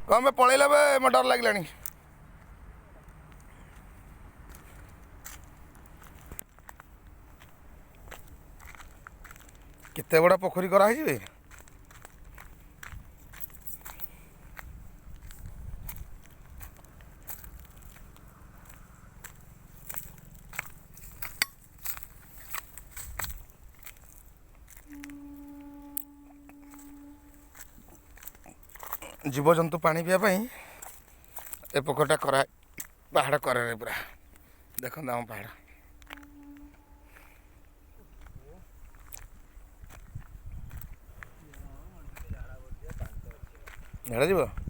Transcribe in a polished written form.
कम पलैला बे मो डर लगे केते बड़ा पोखरी कराई जीवजंतु पानी पीवा ए पोखरटा करा पहाड़ करे पूरा देख आम पहाड़ झाड़ा जीव